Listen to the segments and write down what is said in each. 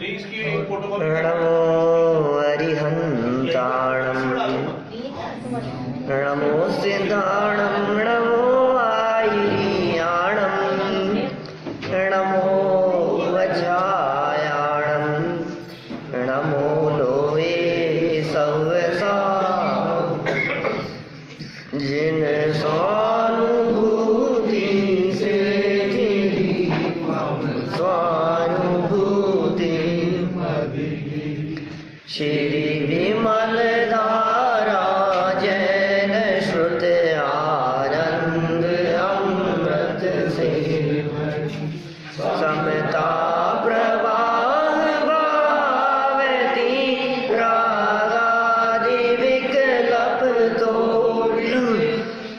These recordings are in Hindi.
नमो अरिहन्ताणं नमो सिद्धाणं नमो आयर्याणं नमो वज्रायाणं नमो लोये सव्यसा जिन स्वानुभूति से स्वानुभूति श्री विमल धारा जैन श्रुत आनंद अमृत से समता प्रवाह भावती रागादि विकल्प तोड़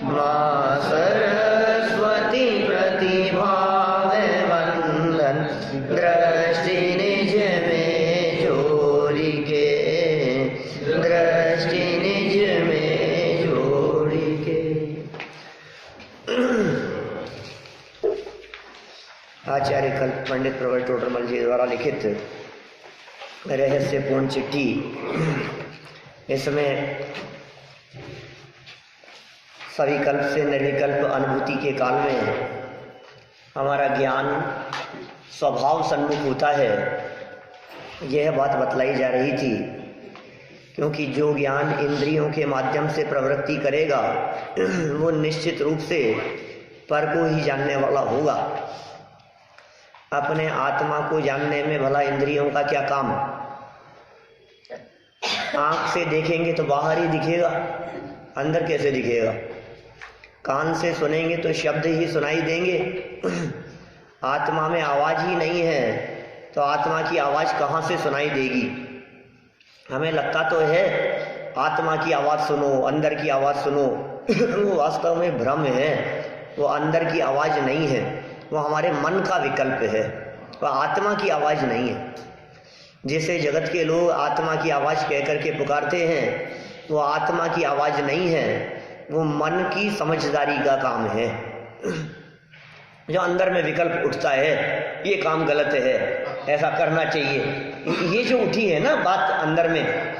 माँ सरस्वती प्रतिभाव वंदन दृष्टि निज में जोड़ी के दृष्टि निज में जोड़ी के। आचार्य कल्प पंडित प्रवर टोडरमल जी द्वारा लिखित रहस्यपूर्ण चिट्ठी। इसमें सविकल्प से निर्विकल्प अनुभूति के काल में हमारा ज्ञान स्वभाव सन्मुख होता है, यह बात बतलाई जा रही थी। क्योंकि जो ज्ञान इंद्रियों के माध्यम से प्रवृत्ति करेगा वो निश्चित रूप से पर को ही जानने वाला होगा। अपने आत्मा को जानने में भला इंद्रियों का क्या काम? आँख से देखेंगे तो बाहर ही दिखेगा, अंदर कैसे दिखेगा? कान से सुनेंगे तो शब्द ही सुनाई देंगे। आत्मा में आवाज़ ही नहीं है तो आत्मा की आवाज़ कहाँ से सुनाई देगी? हमें लगता तो है आत्मा की आवाज़ सुनो, अंदर की आवाज़ सुनो। वो वास्तव में भ्रम है, वो अंदर की आवाज़ नहीं है, वो हमारे मन का विकल्प है, वो आत्मा की आवाज़ नहीं है। जैसे जगत के लोग आत्मा की आवाज़ कह करके पुकारते हैं, वो आत्मा की आवाज़ नहीं है, वो मन की समझदारी का काम है। जो अंदर में विकल्प उठता है, ये काम गलत है, ऐसा करना चाहिए, ये जो उठी है ना बात अंदर में,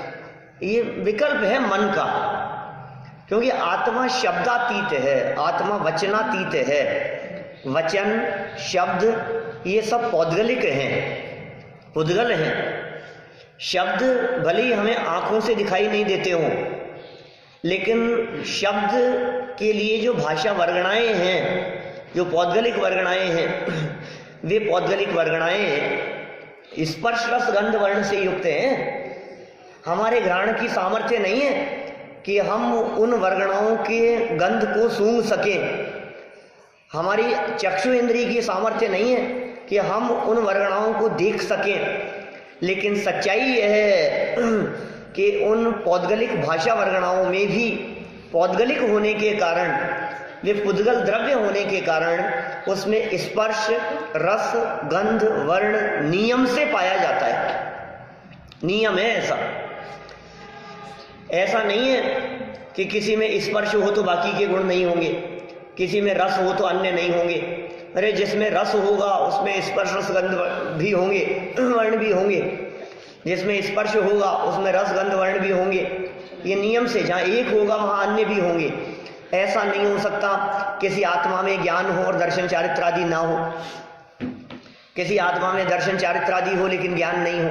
ये विकल्प है मन का। क्योंकि आत्मा शब्दातीत है, आत्मा वचनातीत है। वचन शब्द ये सब पौद्गलिक हैं, पुद्गल हैं। शब्द भले ही हमें आंखों से दिखाई नहीं देते हों, लेकिन शब्द के लिए जो भाषा वर्गणाएं हैं, जो पौद्गलिक वर्गणाएं हैं, वे पौद्गलिक वर्गणाएं स्पर्श रस गंध वर्ण से युक्त हैं। हमारे घ्राण की सामर्थ्य नहीं है कि हम उन वर्गणाओं के गंध को सूंघ सकें। हमारी चक्षु इंद्रिय की सामर्थ्य नहीं है कि हम उन वर्गणाओं को देख सकें। लेकिन सच्चाई यह है कि उन पौद्गलिक भाषा वर्गणाओं में भी पौद्गलिक होने के कारण, वे पुद्गल द्रव्य होने के कारण उसमें स्पर्श रस गंध वर्ण नियम से पाया जाता है। नियम है ऐसा। ऐसा नहीं है कि किसी में स्पर्श हो तो बाकी के गुण नहीं होंगे, किसी में रस हो तो अन्य नहीं होंगे। अरे जिसमें रस होगा उसमें स्पर्श रस गंध भी होंगे, वर्ण भी होंगे। जिसमें स्पर्श होगा उसमें रस गंध वर्ण भी होंगे। ये नियम से, जहाँ एक होगा वहाँ अन्य भी होंगे। ऐसा नहीं हो सकता किसी आत्मा में ज्ञान हो और दर्शन चारित्र आदि ना हो, किसी आत्मा में दर्शन चारित्र आदि हो लेकिन ज्ञान नहीं हो।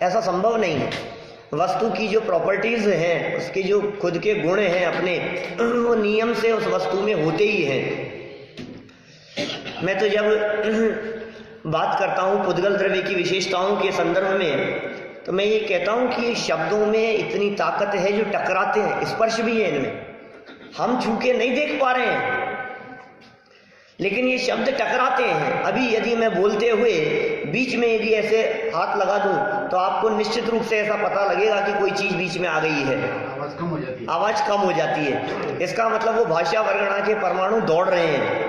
ऐसा संभव नहीं है। वस्तु की जो प्रॉपर्टीज हैं, उसके जो खुद के गुण हैं अपने, वो नियम से उस वस्तु में होते ही हैं। मैं तो जब बात करता हूँ पुद्गल द्रव्य की विशेषताओं के संदर्भ में, तो मैं ये कहता हूँ कि शब्दों में इतनी ताकत है जो टकराते हैं। स्पर्श भी है इनमें, हम छू के नहीं देख पा रहे हैं लेकिन ये शब्द टकराते हैं। अभी यदि मैं बोलते हुए बीच में यदि ऐसे हाथ लगा दूं तो आपको निश्चित रूप से ऐसा पता लगेगा कि कोई चीज बीच में आ गई है, आवाज कम हो जाती है। आवाज कम हो जाती है। इसका मतलब वो भाषा वर्गणा के परमाणु दौड़ रहे हैं,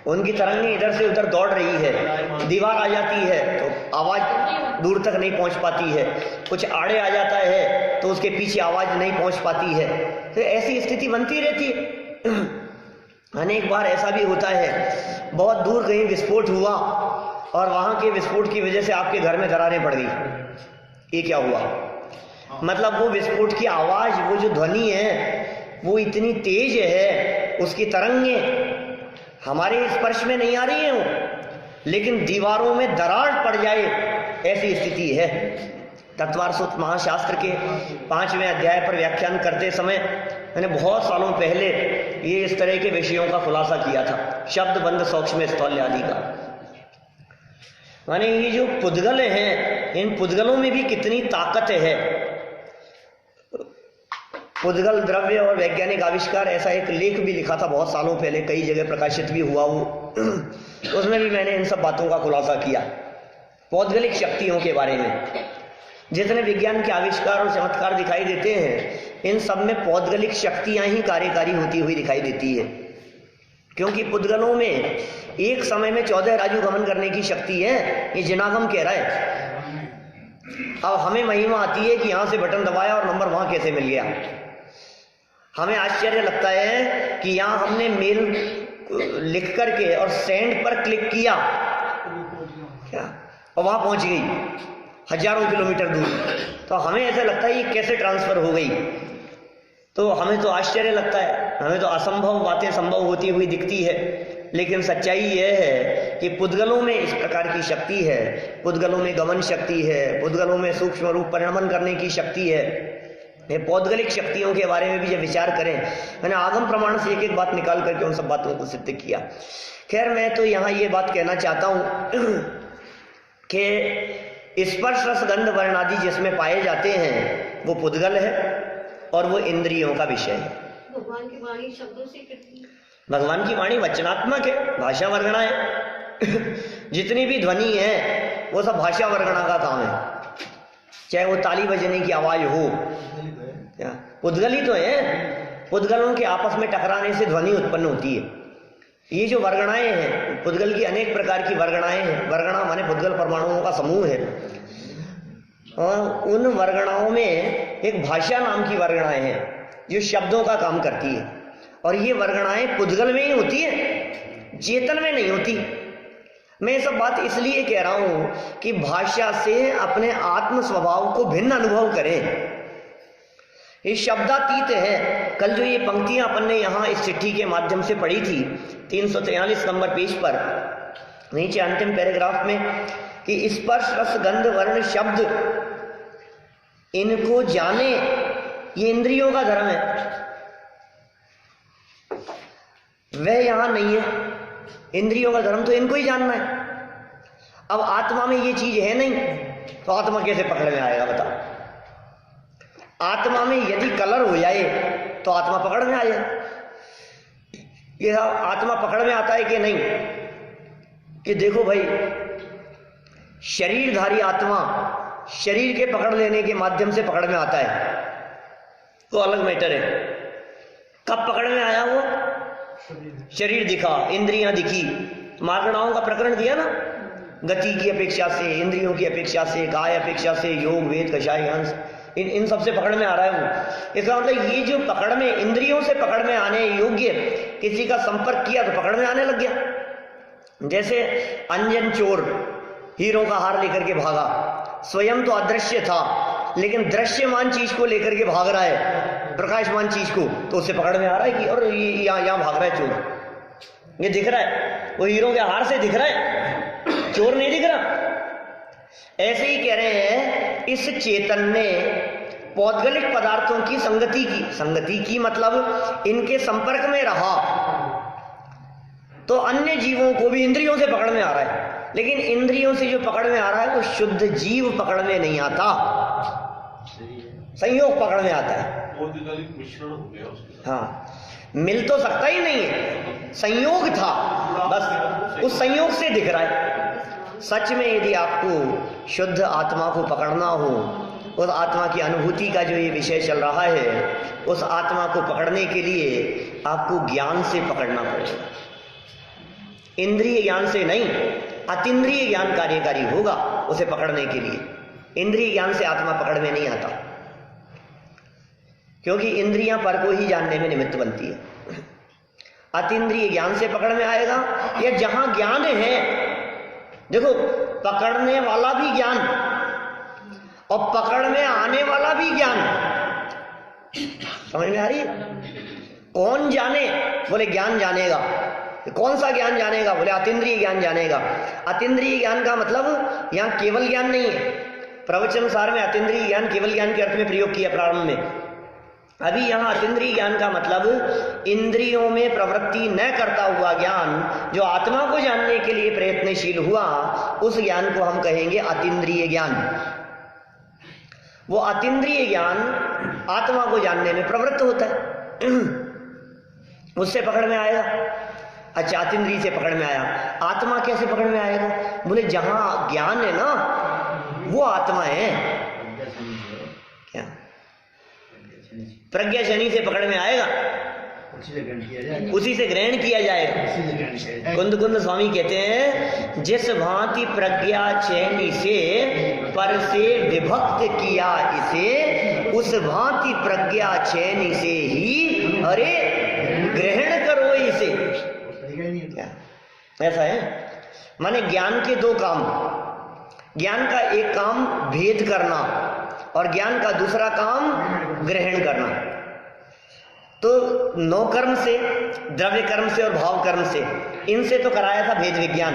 उनकी तरंगें इधर से उधर दौड़ रही है। दीवार आ जाती है तो आवाज दूर तक नहीं पहुंच पाती है, कुछ आड़े आ जाता है तो उसके पीछे आवाज नहीं पहुंच पाती है। तो ऐसी स्थिति बनती रहती है। अनेक बार ऐसा भी होता है, बहुत दूर कहीं विस्फोट हुआ और वहाँ के विस्फोट की वजह से आपके घर में दरारें पड़ गई, ये क्या हुआ? मतलब वो विस्फोट की आवाज़, वो जो ध्वनि है वो इतनी तेज है, उसकी तरंगें हमारे स्पर्श में नहीं आ रही हैं वो, लेकिन दीवारों में दरार पड़ जाए ऐसी स्थिति है। तत्वार्थ महाशास्त्र के 5वें अध्याय पर व्याख्यान करते समय मैंने बहुत सालों पहले ये इस तरह के विषयों का खुलासा किया था, शब्द बंद सूक्ष्म स्थौल्य आदि का। माने ये जो पुद्गल हैं, इन पुद्गलों में भी कितनी ताकत है। पुद्गल द्रव्य और वैज्ञानिक आविष्कार, ऐसा एक लेख भी लिखा था बहुत सालों पहले, कई जगह प्रकाशित भी हुआ वो, उसमें भी मैंने इन सब बातों का खुलासा किया, पौद्गलिक शक्तियों के बारे में। जितने विज्ञान के आविष्कार और चमत्कार दिखाई देते हैं, इन सब में पौद्गलिक शक्तियां ही कार्यकारी होती हुई दिखाई देती है, क्योंकि पुद्गलों में एक समय में 14 राजू गमन करने की शक्ति है, ये जिनागम कह रहा है। अब हमें महिमा आती है कि यहां से बटन दबाया और नंबर वहां कैसे मिल गया। हमें आश्चर्य लगता है कि यहां हमने मेल लिख करके और सेंड पर क्लिक किया क्या, और वहां पहुंच गई हजारों किलोमीटर दूर। तो हमें ऐसा लगता है ये कैसे ट्रांसफर हो गई, तो हमें तो आश्चर्य लगता है, हमें तो असंभव बातें संभव होती हुई दिखती है। लेकिन सच्चाई यह है कि पुद्गलों में इस प्रकार की शक्ति है, पुद्गलों में गमन शक्ति है, पुद्गलों में सूक्ष्म रूप परिणमन करने की शक्ति है। ये पौद्गलिक शक्तियों के बारे में भी जब विचार करें, मैंने आगम प्रमाण से एक एक बात निकाल करके उन सब बातों को सिद्ध किया। खैर, मैं तो यहाँ ये बात कहना चाहता हूँ कि स्पर्श रस गंध वर्ण आदि जिसमें पाए जाते हैं वो पुद्गल है और वो इंद्रियों का विषय है। भगवान की वाणी शब्दों से कितनी, भगवान की वाणी वचनात्मक है, भाषा वर्गणा है। जितनी भी ध्वनि है वो सब भाषा वर्गणा का काम है, चाहे वो ताली बजने की आवाज हो, पुद्गल ही तो है। पुद्गलों के आपस में टकराने से ध्वनि उत्पन्न होती है। ये जो वर्गणाएं हैं, पुद्गल की अनेक प्रकार की वर्गणाएं हैं। वर्गणा माने पुद्गल परमाणुओं का समूह है, और उन वर्गणाओं में एक भाषा नाम की वर्गणाएं हैं जो शब्दों का काम करती है, और ये वर्गणाएं पुद्गल में ही होती है, चेतन में नहीं होती। मैं ये सब बात इसलिए कह रहा हूं कि भाषा से अपने आत्म स्वभाव को भिन्न अनुभव करें। ये शब्दातीत है। कल जो ये पंक्तियां अपन ने यहाँ इस चिट्ठी के माध्यम से पढ़ी थी 343 नंबर पेज पर, नीचे अंतिम पैराग्राफ में, कि स्पर्श रस गंध वर्ण शब्द इनको जाने, ये इंद्रियों का धर्म है, वह यहां नहीं है। इंद्रियों का धर्म तो इनको ही जानना है। अब आत्मा में ये चीज है नहीं, तो आत्मा कैसे पकड़ में आएगा बताओ? आत्मा में यदि कलर हो जाए तो आत्मा पकड़ में आ जाए। ये आत्मा पकड़ में आता है कि नहीं, कि देखो भाई, शरीरधारी आत्मा शरीर के पकड़ लेने के माध्यम से पकड़ में आता है, तो अलग मैटर है। कब पकड़ में आया वो? शरीर दिखा, इंद्रियां दिखी, मार्गणाओं का प्रकरण दिया ना, गति की अपेक्षा से, इंद्रियों की अपेक्षा से, काय अपेक्षा से, योग वेद कषाय अंश, इन सब से पकड़ में आ रहा है वो। इसका मतलब ये जो पकड़ में, इंद्रियों से पकड़ में आने योग्य किसी का संपर्क किया तो पकड़ में आने लग गया। जैसे अंजन चोर हीरो का हार लेकर के भागा, स्वयं तो अदृश्य था, लेकिन दृश्यमान चीज को लेकर के भाग रहा है, प्रकाशमान चीज को, तो उससे पकड़ में आ रहा है कि और ये यहाँ भाग रहा है चोर, ये दिख रहा है, वो हीरो के हार से दिख रहा है, चोर नहीं दिख रहा। ऐसे ही कह रहे हैं, इस चेतन में पौद्गलिक पदार्थों की संगति की मतलब इनके संपर्क में रहा तो अन्य जीवों को भी इंद्रियों से पकड़ में आ रहा है, लेकिन इंद्रियों से जो पकड़ में आ रहा है वो शुद्ध जीव पकड़ में नहीं आता, संयोग पकड़ में आता है। मिश्रण हो गया। हाँ, मिल तो सकता ही नहीं है, संयोग था, बस उस संयोग से दिख रहा है। सच में यदि आपको शुद्ध आत्मा को पकड़ना हो, उस आत्मा की अनुभूति का जो ये विषय चल रहा है, उस आत्मा को पकड़ने के लिए आपको ज्ञान से पकड़ना पड़ेगा, इंद्रिय ज्ञान से नहीं। अतीन्द्रिय ज्ञान कार्यकारी होगा उसे पकड़ने के लिए। इंद्रिय ज्ञान से आत्मा पकड़ में नहीं आता, क्योंकि इंद्रियां पर को ही जानने में निमित्त बनती है। अतीन्द्रिय ज्ञान से पकड़ में आएगा, या जहां ज्ञान है देखो, पकड़ने वाला भी ज्ञान और पकड़ में आने वाला भी ज्ञान, समझ में आ रही है? कौन जाने? बोले ज्ञान जानेगा। कौन सा ज्ञान जानेगा? बोले अतीन्द्रिय ज्ञान जानेगा। अतीन्द्रिय ज्ञान का मतलब यहाँ केवल ज्ञान नहीं है। प्रवचन सार में अतीन्द्रिय ज्ञान केवल ज्ञान के अर्थ में प्रयोग किया प्रारंभ में। अभी यहाँ अतीन्द्रिय ज्ञान का मतलब इंद्रियों में प्रवृत्ति न करता हुआ ज्ञान, जो आत्मा को जानने के लिए प्रयत्नशील हुआ, उस ज्ञान को हम कहेंगे अतीन्द्रिय ज्ञान। वो अतीन्द्रिय ज्ञान आत्मा को जानने में प्रवृत्त होता है, उससे पकड़ में आएगा। अच्छा, अतीन्द्रिय से पकड़ में आया, आत्मा कैसे पकड़ में आएगा? बोले जहां ज्ञान है ना, वो आत्मा है। क्या? प्रज्ञा शनि से पकड़ में आएगा, उसी से ग्रहण किया जाएगा। कुंद कुंद स्वामी कहते हैं, जिस भांति प्रज्ञा चैनी से पर से विभक्त किया इसे, उस भांति प्रज्ञा चैनी से ही अरे ग्रहण करो इसे। क्या ऐसा है? माने ज्ञान के दो काम, ज्ञान का एक काम भेद करना और ज्ञान का दूसरा काम ग्रहण करना। तो नौ कर्म से, द्रव्य कर्म से और भाव कर्म से, इनसे तो कराया था भेद विज्ञान।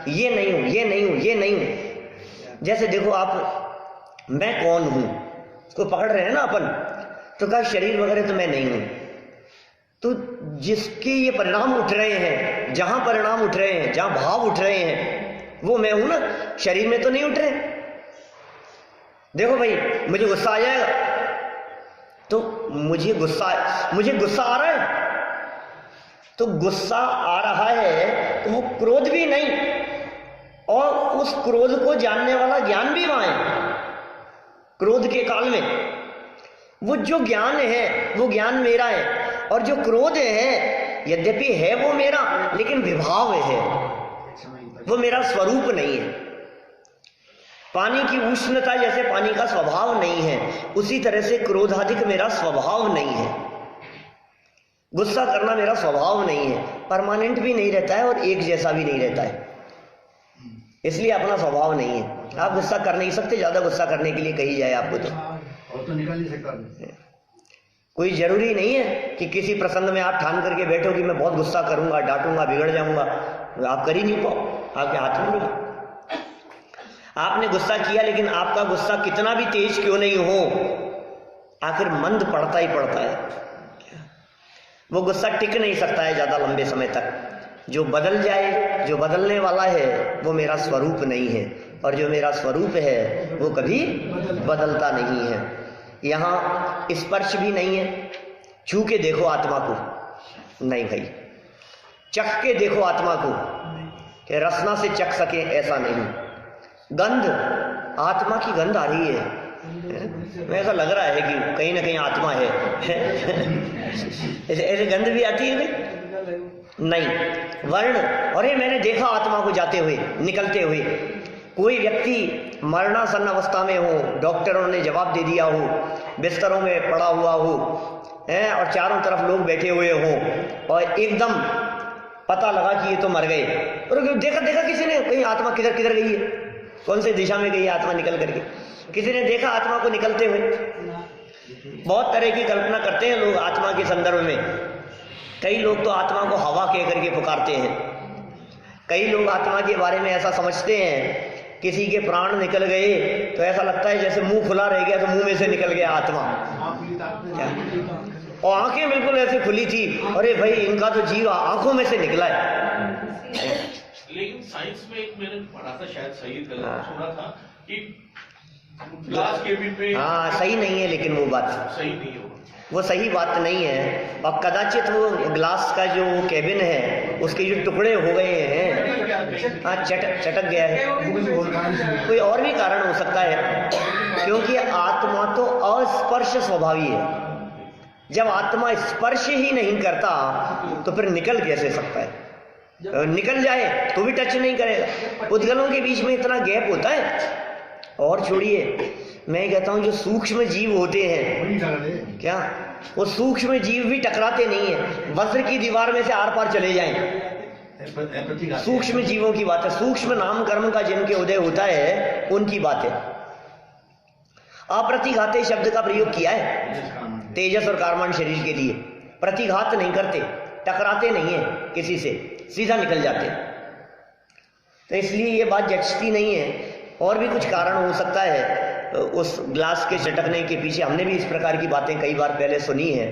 ये नहीं हूं, ये नहीं हूं, ये नहीं हूं। जैसे देखो आप, मैं कौन हूं उसको पकड़ रहे हैं ना अपन, तो कहा शरीर वगैरह तो मैं नहीं हूं। तो जिसके ये परिणाम उठ रहे हैं, जहां परिणाम उठ रहे हैं, जहां भाव उठ रहे हैं, वो मैं हूं ना, शरीर में तो नहीं उठ रहे। देखो भाई, मुझे गुस्सा आ जाएगा तो मुझे गुस्सा आ रहा है, तो गुस्सा आ रहा है तो वो क्रोध भी नहीं, और उस क्रोध को जानने वाला ज्ञान भी वहां है। क्रोध के काल में वो जो ज्ञान है वो ज्ञान मेरा है, और जो क्रोध है यद्यपि है वो मेरा, लेकिन विभाव है, वो मेरा स्वरूप नहीं है। पानी की उष्णता जैसे पानी का स्वभाव नहीं है, उसी तरह से क्रोधाधिक मेरा स्वभाव नहीं है। गुस्सा करना मेरा स्वभाव नहीं है, परमानेंट भी नहीं रहता है और एक जैसा भी नहीं रहता है, इसलिए अपना स्वभाव नहीं है। आप गुस्सा कर नहीं सकते, ज्यादा गुस्सा करने के लिए कही जाए आपको तो निकल नहीं सकता। कोई जरूरी नहीं है कि किसी प्रसंग में आप ठान करके बैठो कि मैं बहुत गुस्सा करूंगा, डांटूंगा, बिगड़ जाऊंगा, आप कर ही नहीं पाओ, आपके हाथ में नहीं। आपने गुस्सा किया, लेकिन आपका गुस्सा कितना भी तेज क्यों नहीं हो, आखिर मंद पड़ता ही पड़ता है। वो गुस्सा टिक नहीं सकता है ज्यादा लंबे समय तक। जो बदल जाए, जो बदलने वाला है, वो मेरा स्वरूप नहीं है, और जो मेरा स्वरूप है वो कभी बदलता नहीं है। यहाँ स्पर्श भी नहीं है, छू के देखो आत्मा को, नहीं भाई, चख के देखो आत्मा को, कि रसना से चख सके ऐसा नहीं। गंध, आत्मा की गंध आ रही है, ऐसा लग रहा है कि कहीं ना कहीं आत्मा है। ऐसे गंध भी आती है नहीं। वर्ण, अरे मैंने देखा आत्मा को जाते हुए, निकलते हुए। कोई व्यक्ति मरणासन अवस्था में हो, डॉक्टरों ने जवाब दे दिया हो, बिस्तरों में पड़ा हुआ हो, और चारों तरफ लोग बैठे हुए हो, और एकदम पता लगा कि ये तो मर गए, और देखा किसी ने, कहीं आत्मा किधर गई है, कौन सी दिशा में गई है आत्मा निकल करके, किसी ने देखा आत्मा को निकलते हुए। बहुत तरह की कल्पना करते हैं लोग आत्मा के संदर्भ में। कई लोग तो आत्मा को हवा कह करके पुकारते हैं, कई लोग आत्मा के बारे में ऐसा समझते हैं, किसी के प्राण निकल गए तो ऐसा लगता है जैसे मुंह खुला रह गया तो मुंह में से निकल गया आत्मा, और आंखें बिल्कुल ऐसे खुली थी, अरे भाई इनका तो जीव आंखों में से निकला है। लेकिन साइंस में एक मैंने पढ़ा था, शायद सही गलत सुना था, कि ग्लास केबिन में, हाँ सही नहीं है, लेकिन वो बात सही नहीं है, वो सही बात नहीं है। और कदाचित वो ग्लास का जो केबिन है उसके जो टुकड़े हो गए हैं, हाँ चटक गया है, कोई और भी कारण हो सकता है, क्योंकि आत्मा तो अस्पर्श स्वभावी है। जब आत्मा स्पर्श ही नहीं करता तो फिर निकल कैसे सकता है? निकल जाए तो भी टच नहीं करेगा। उद्गलों के बीच में इतना गैप होता है। और छोड़िए, मैं कहता हूं जो सूक्ष्म जीव होते हैं, क्या वो सूक्ष्म जीव भी टकराते नहीं है, वज्र की दीवार में से आर पार चले जाएं, सूक्ष्म जीवों की बात है, सूक्ष्म नाम कर्म का जिनके उदय होता है उनकी बात है। अप्रतिघाते शब्द का प्रयोग किया है तेजस और कारमान शरीर के लिए। प्रतिघात नहीं करते, टकराते नहीं है किसी से, सीधा निकल जाते। तो इसलिए ये बात जचती नहीं है। और भी कुछ कारण हो सकता है उस ग्लास के चटकने के पीछे, हमने भी इस प्रकार की बातें कई बार पहले सुनी है।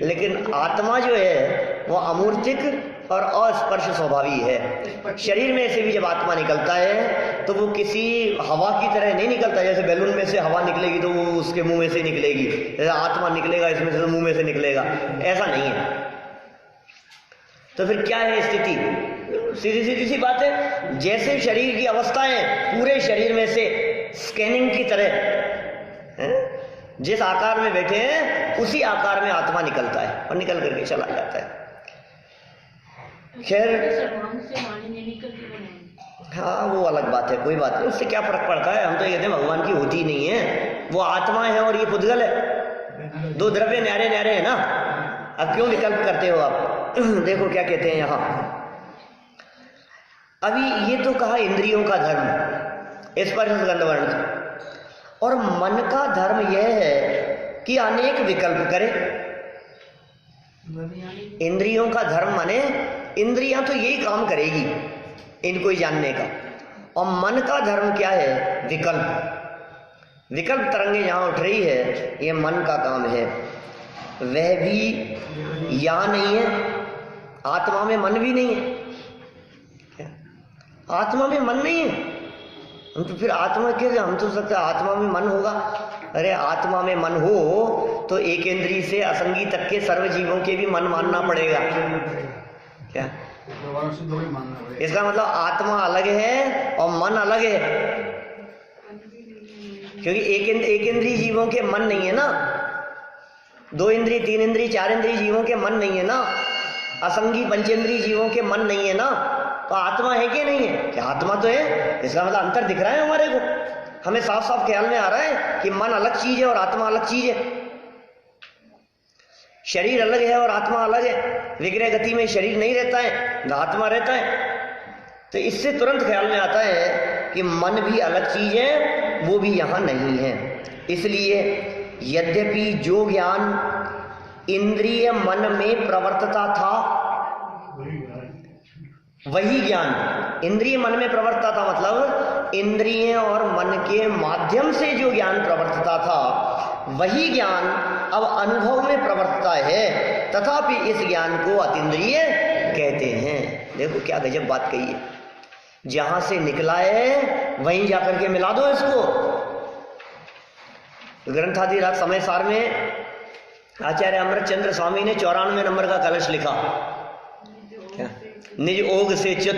लेकिन आत्मा जो है वो अमूर्तिक और अस्पर्श स्वभावी है। शरीर में से भी जब आत्मा निकलता है तो वो किसी हवा की तरह नहीं निकलता, जैसे बैलून में से हवा निकलेगी तो वो उसके मुंह में से निकलेगी, जैसे आत्मा निकलेगा इसमें से तो मुंह में से निकलेगा, ऐसा नहीं है। तो फिर क्या है स्थिति? सीधी सीधी सी बात है, जैसे शरीर की अवस्थाएं पूरे शरीर में से स्कैनिंग की तरह है? जिस आकार में बैठे हैं उसी आकार में आत्मा निकलता है और निकल करके चला जाता है। खैर हाँ वो अलग बात है, कोई बात नहीं, उससे क्या फर्क पड़ता है। हम तो ये कहते हैं भगवान की होती ही नहीं है, वो आत्मा है और ये पुद्गल है, दो द्रव्य न्यारे न्यारे है ना। अब क्यों विकल्प करते हो आप? देखो क्या कहते हैं यहाँ। अभी ये तो कहा इंद्रियों का धर्म, स्पर्श गंध वर्ण, और मन का धर्म यह है कि अनेक विकल्प करे। इंद्रियों का धर्म माने इंद्रियां तो यही काम करेगी इनको ही जानने का, और मन का धर्म क्या है? विकल्प। विकल्प तरंगे जहां उठ रही है ये मन का काम है। वह भी यहां नहीं है, आत्मा में मन भी नहीं है। आत्मा में मन नहीं है, हम तो फिर आत्मा के, हम तो सकते आत्मा में मन होगा। अरे आत्मा में मन हो तो एक इंद्री से असंगी तक के सर्व जीवों के भी मन मानना पड़ेगा। क्या इसका मतलब आत्मा अलग है और मन अलग है, क्योंकि एक इंद्री जीवों के मन नहीं है ना, दो इंद्री, तीन इंद्री, चार इंद्री जीवों के मन नहीं है ना, असंगी पंचेंद्री जीवों के मन नहीं है ना। तो आत्मा है कि नहीं है? क्या आत्मा तो है। इसका मतलब अंतर दिख रहा है हमारे को, हमें साफ साफ ख्याल में आ रहा है कि मन अलग चीज है और आत्मा अलग चीज है। शरीर अलग है और आत्मा अलग है। विग्रह गति में शरीर नहीं रहता है, आत्मा रहता है। तो इससे तुरंत ख्याल में आता है कि मन भी अलग चीज है, वो भी यहां नहीं है। इसलिए यद्यपि जो ज्ञान इंद्रिय मन में प्रवर्तता था, वही ज्ञान इंद्रिय मन में प्रवर्तता था, मतलब इंद्रिय और मन के माध्यम से जो ज्ञान प्रवर्तता था वही ज्ञान अब अनुभव में प्रवर्तता है, तथापि इस ज्ञान को अतीन्द्रिय कहते हैं। देखो क्या गजब बात कही है, जहां से निकला है वहीं जाकर के मिला दो इसको। ग्रंथाधिराज समय सार में आचार्य अमृतचंद्र स्वामी ने 94 नंबर का कलश लिखा। क्या? निज ओग से च्युत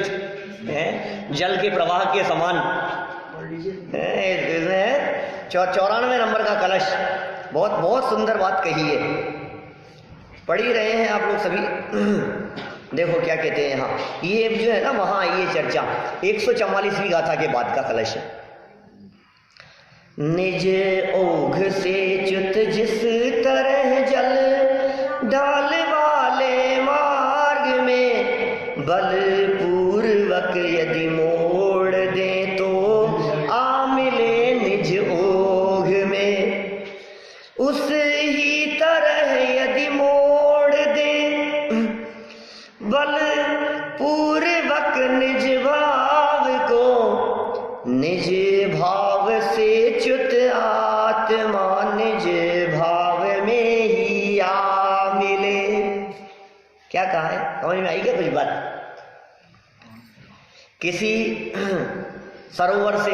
है, जल के प्रवाह के समान। 94 नंबर का कलश, बहुत बहुत सुंदर बात कही है, पढ़ ही रहे हैं आप लोग सभी। देखो क्या कहते हैं यहाँ, ये जो है ना वहां ये चर्चा 144वीं गाथा के बाद का कलश है। निज ओघ से च्युत जिस तरह जल डाल वाले मार्ग में, बलपूर्वक यदि मोड़ दे तो आ मिले निज ओघ में। उस ही तरह यदि मोड़ दे बलपूर्वक निज भाव को, निज भाव से च्युत आत्मा निज भाव में ही आ मिले। क्या कहा है, समझ में आई क्या कुछ बात? किसी सरोवर से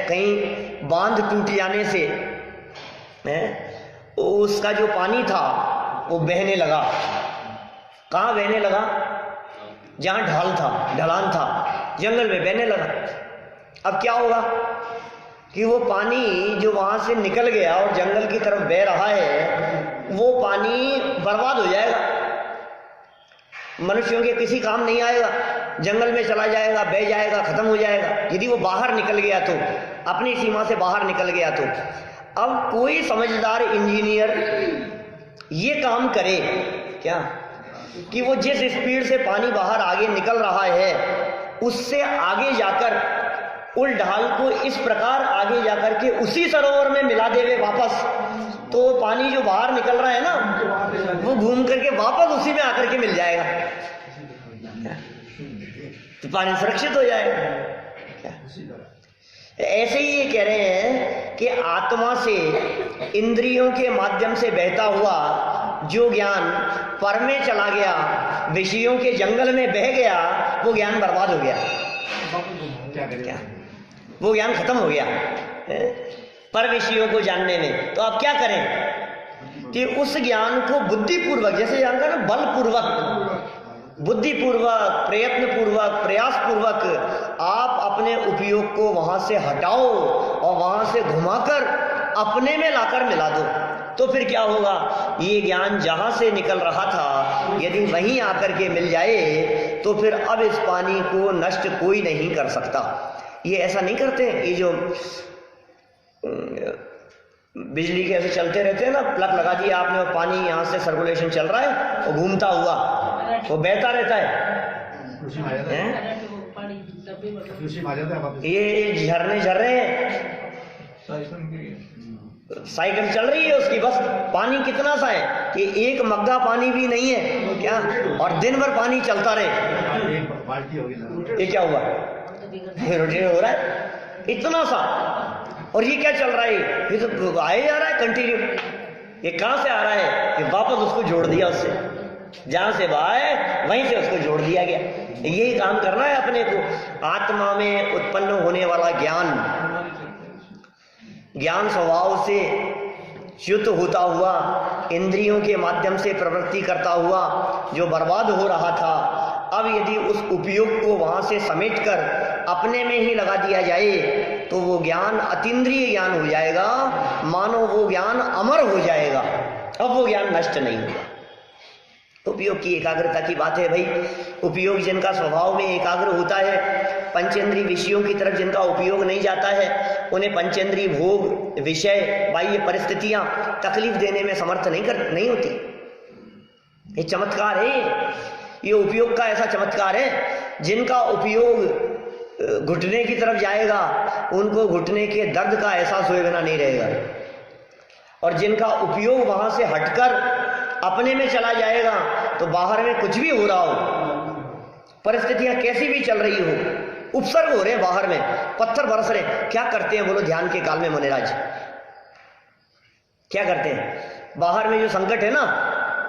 कहीं बांध टूट जाने से उसका जो पानी था वो बहने लगा। कहाँ बहने लगा? जहाँ ढाल था, ढलान था, जंगल में बहने लगा। अब क्या होगा कि वो पानी जो वहां से निकल गया और जंगल की तरफ बह रहा है, वो पानी बर्बाद हो जाएगा, मनुष्यों के किसी काम नहीं आएगा, जंगल में चला जाएगा, बह जाएगा, खत्म हो जाएगा। यदि वो बाहर निकल गया तो, अपनी सीमा से बाहर निकल गया तो, अब कोई समझदार इंजीनियर ये काम करे क्या कि वो जिस स्पीड से पानी बाहर आगे निकल रहा है उससे आगे जाकर उल ढाल को इस प्रकार आगे जाकर के उसी सरोवर में मिला देवे वापस, तो पानी जो बाहर निकल रहा है ना वो घूम करके वापस उसी में आकर के मिल जाएगा, तो पानी सुरक्षित हो जाएगा। ऐसे ही ये कह रहे हैं कि आत्मा से इंद्रियों के माध्यम से बहता हुआ जो ज्ञान पर में चला गया, विषयों के जंगल में बह गया, वो ज्ञान बर्बाद हो गया, क्या वो ज्ञान खत्म हो गया पर विषयों को जानने में। तो आप क्या करें कि उस ज्ञान को बुद्धिपूर्वक, जैसे जानकर ना बलपूर्वक, बुद्धिपूर्वक, प्रयत्नपूर्वक, प्रयासपूर्वक आप अपने उपयोग को वहां से हटाओ और वहां से घुमाकर अपने में लाकर मिला दो। तो फिर क्या होगा, ये ज्ञान जहां से निकल रहा था यदि वहीं आकर के मिल जाए तो फिर अब इस पानी को नष्ट कोई नहीं कर सकता। ये ऐसा नहीं करते, ये जो बिजली के ऐसे चलते रहते हैं ना, प्लग लगा दिया आपने और पानी यहाँ से सर्कुलेशन चल रहा है और घूमता हुआ वो बहता रहता है, ये झरने झर रहे हैं, साइकिल चल रही है उसकी, बस पानी कितना सा है कि एक मग्गा पानी भी नहीं है क्या, और दिन भर पानी चलता रहे, ये क्या हुआ, रोटेट हो रहा है इतना सा, और ये क्या चल रहा है, ये तो आए जा रहा है कंटिन्यू, ये कहां से आ रहा है, ये वापस उसको जोड़ दिया, उससे जहां से आए वहीं से उसको जोड़ दिया गया। यही काम करना है अपने को। आत्मा में उत्पन्न होने वाला ज्ञान स्वभाव से च्युत होता हुआ, इंद्रियों के माध्यम से प्रवृत्ति करता हुआ जो बर्बाद हो रहा था, अब यदि उस उपयोग को वहां से समेटकर अपने में ही लगा दिया जाए तो वो ज्ञान अतीन्द्रिय ज्ञान हो जाएगा, मानो वो ज्ञान अमर हो जाएगा, अब वो ज्ञान नष्ट नहीं होगा। उपयोग की एकाग्रता की बात है भाई। उपयोग जिनका स्वभाव में एकाग्र होता है, पंचेंद्रीय विषयों की तरफ जिनका उपयोग नहीं जाता है, उन्हें पंचेंद्रीय भोग, विषय, बाह्य परिस्थितियां तकलीफ देने में समर्थ नहीं होती। ये चमत्कार है, ये उपयोग का ऐसा चमत्कार है। जिनका उपयोग घुटने की तरफ जाएगा उनको घुटने के दर्द का एहसास होएगा नहीं रहेगा, और जिनका उपयोग वहां से हटकर अपने में चला जाएगा तो बाहर में कुछ भी हो रहा हो, परिस्थितियां कैसी भी चल रही हो, उपसर्ग हो रहे हैं बाहर में, पत्थर बरस रहे, क्या करते हैं बोलो ध्यान के काल में मुनिराज, क्या करते हैं, बाहर में जो संकट है ना,